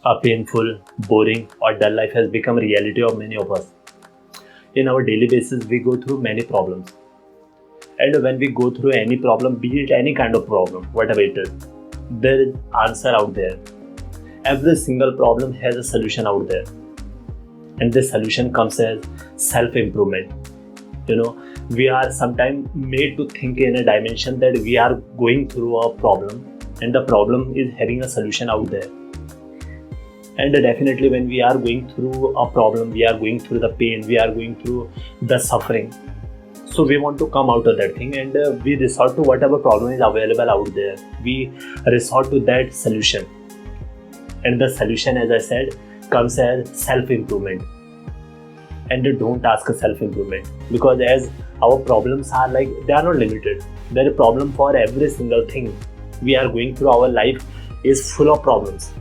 A painful, boring, or dull life has become a reality of many of us. In our daily basis, we go through many problems. And when we go through any problem, be it any kind of problem, whatever it is, there is answer out there. Every single problem has a solution out there. And this solution comes as self-improvement. We are sometimes made to think in a dimension that we are going through a problem and the problem is having a solution out there. And definitely when we are going through a problem, we are going through the pain, we are going through the suffering. So we want to come out of that thing and we resort to whatever problem is available out there. We resort to that solution. And the solution, as I said, comes as self-improvement. And don't ask a self-improvement, because as our problems are they are not limited. There is a problem for every single thing. We are going through, our life is full of problems.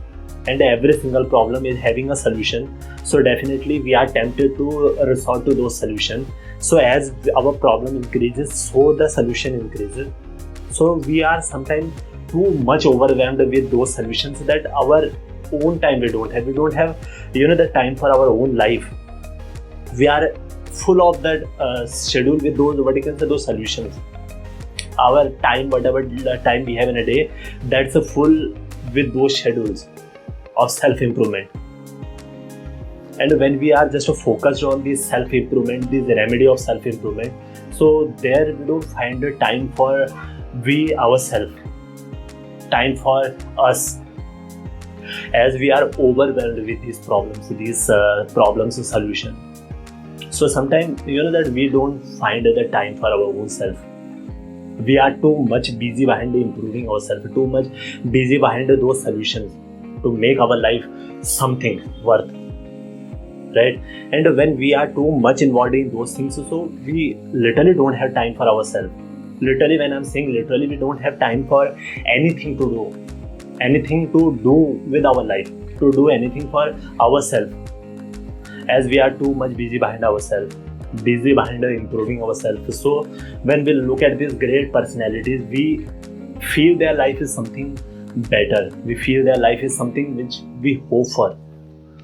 And every single problem is having a solution. So definitely we are tempted to resort to those solutions. So as our problem increases, so the solution increases. So we are sometimes too much overwhelmed with those solutions that our own time we don't have. We don't have the time for our own life. We are full of that schedule with those solutions. Our time, whatever time we have in a day, that's a full with those schedules of self-improvement. And when we are just focused on this self-improvement, this remedy of self-improvement, so there we don't find the time for we ourselves, time for us, as we are overwhelmed with these problems and solution. So sometimes that we don't find the time for our own self. We are too much busy behind improving ourselves, too much busy behind those solutions to make our life something worth, right? And when we are too much involved in those things, so we literally don't have time for ourselves. Literally, when I'm saying literally, we don't have time for anything to do with our life, to do anything for ourselves, as we are too much busy behind ourselves, busy behind improving ourselves. So when we look at these great personalities, we feel their life is something better. We feel their life is something which we hope for.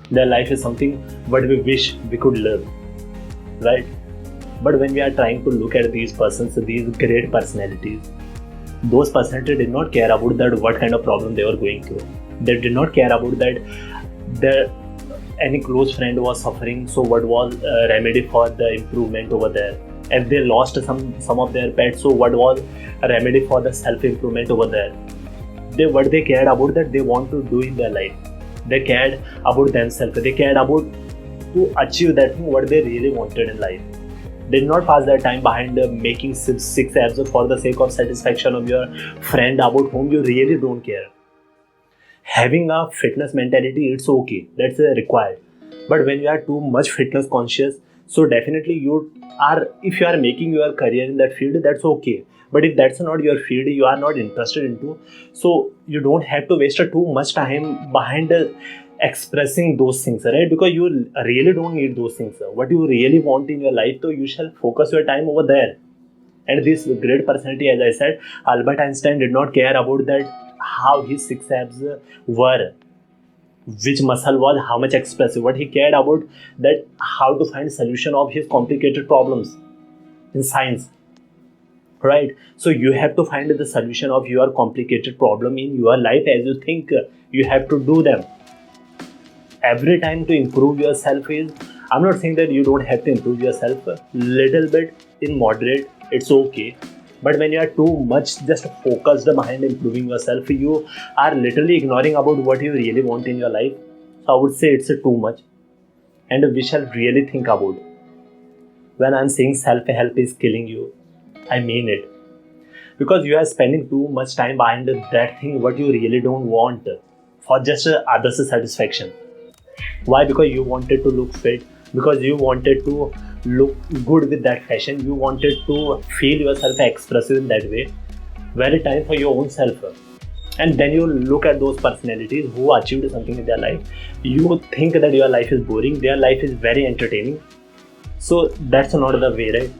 Their life is something what we wish we could live, right? But when we are trying to look at these persons, these great personalities, those personalities did not care about that what kind of problem they were going through. They did not care about that any close friend was suffering, so what was a remedy for the improvement over there? If they lost some of their pets, so what was a remedy for the self-improvement over there? What they cared about that they want to do in their life. They cared about themselves. They cared about to achieve that thing what they really wanted in life. They did not pass their time behind making six abs for the sake of satisfaction of your friend about whom you really don't care. Having a fitness mentality, it's okay, that's required. But when you are too much fitness conscious, so definitely if you are making your career in that field, that's okay. But if that's not your field, you are not interested into, so you don't have to waste too much time behind expressing those things, right? Because you really don't need those things. What you really want in your life, so you shall focus your time over there. And this great personality, as I said, Albert Einstein did not care about that how his six abs were, which muscle was how much expressive. What he cared about that how to find solution of his complicated problems in science, right? So you have to find the solution of your complicated problem in your life as you think. You have to do them every time to improve yourself. I'm not saying that you don't have to improve yourself, little bit in moderate, it's okay. But when you are too much just focused behind improving yourself, you are literally ignoring about what you really want in your life. So I would say it's too much. And we shall really think about. When I'm saying self-help is killing you, I mean it. Because you are spending too much time behind that thing what you really don't want for just others' satisfaction. Why? Because you wanted to look fit, because you wanted to look good with that fashion, you wanted to feel yourself expressive in that way. Very time for your own self. And then you look at those personalities who achieved something in their life. You think that your life is boring, their life is very entertaining. So that's not the way, right?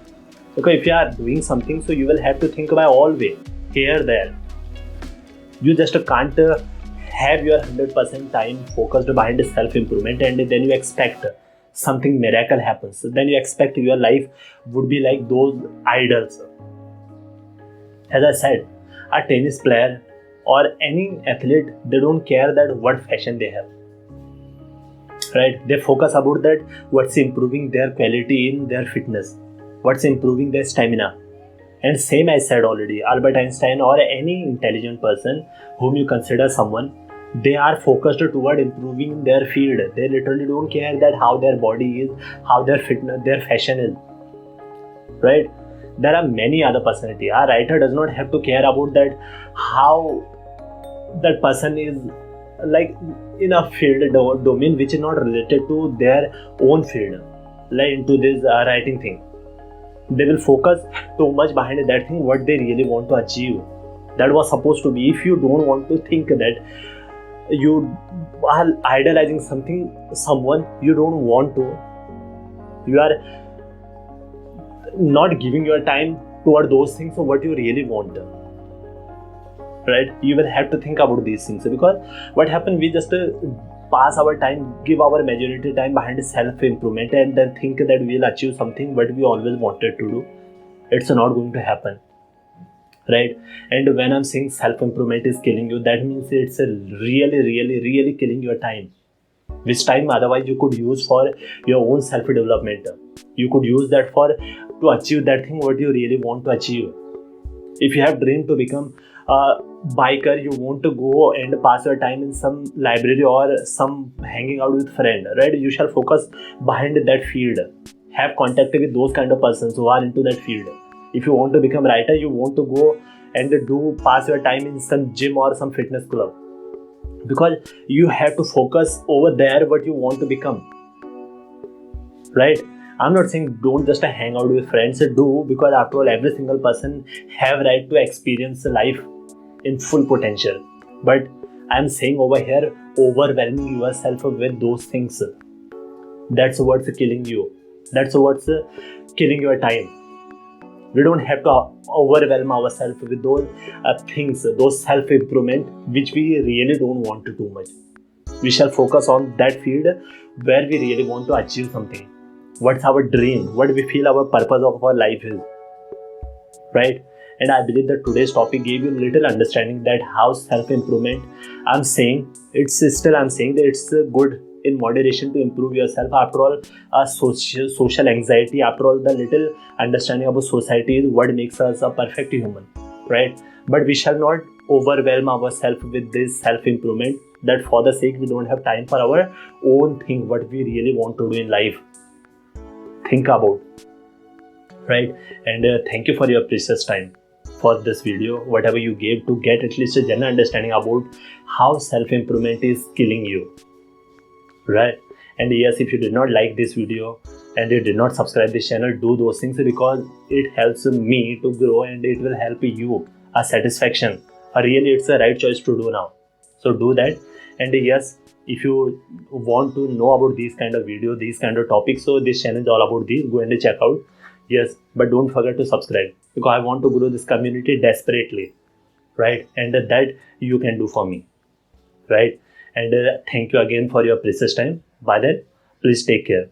Because if you are doing something, so you will have to think by all way, here, there. You just can't have your 100% time focused behind self-improvement, and then you expect something miracle happens, then you expect your life would be like those idols. As I said, a tennis player or any athlete, they don't care that what fashion they have, right? They focus about that what's improving their quality in their fitness, what's improving their stamina. And same I said already, Albert Einstein or any intelligent person whom you consider someone, they are focused toward improving their field. They literally don't care that how their body is, how their fitness, their fashion is, right? There are many other personalities. A writer does not have to care about that how that person is like in a field domain which is not related to their own field, like into this writing thing. They will focus too much behind that thing what they really want to achieve. That was supposed to be. If you don't want to think that you are idolizing someone you don't want to, you are not giving your time toward those things of what you really want, right? You will have to think about these things, because what happens, we just pass our time, give our majority time behind self-improvement, and then think that we'll achieve something what we always wanted to do. It's not going to happen, right? And when I'm saying self-improvement is killing you, that means it's really killing your time, which time otherwise you could use for your own self-development. You could use that to achieve that thing what you really want to achieve. If you have dreamed to become a biker, you want to go and pass your time in some library or some hanging out with friend, right? You shall focus behind that field. Have contact with those kind of persons who are into that field. If you want to become writer, you want to go and pass your time in some gym or some fitness club, because you have to focus over there what you want to become, right? I'm not saying don't just hang out with friends, do, because after all every single person have right to experience life in full potential. But I'm saying over here, overwhelming yourself with those things, that's what's killing you. That's what's killing your time. We don't have to overwhelm ourselves with those things, those self-improvement which we really don't want to too much. We shall focus on that field where we really want to achieve something. What's our dream? What we feel our purpose of our life is, right? And I believe that today's topic gave you little understanding that how self-improvement, I'm saying that it's good in moderation to improve yourself. After all, social anxiety, after all, the little understanding about society is what makes us a perfect human, right? But we shall not overwhelm ourselves with this self-improvement, that for the sake we don't have time for our own thing, what we really want to do in life. Think about, right? And thank you for your precious time for this video, whatever you gave to get at least a general understanding about how self-improvement is killing you, right? And yes, if you did not like this video and you did not subscribe this channel, do those things, because it helps me to grow and it will help you a satisfaction. Really, it's the right choice to do now. So do that. And yes, if you want to know about these kind of videos, these kind of topics, so this channel is all about these, go and check out. Yes, but don't forget to subscribe, because I want to grow this community desperately, right? And that you can do for me, right? And thank you again for your precious time. By that, please take care.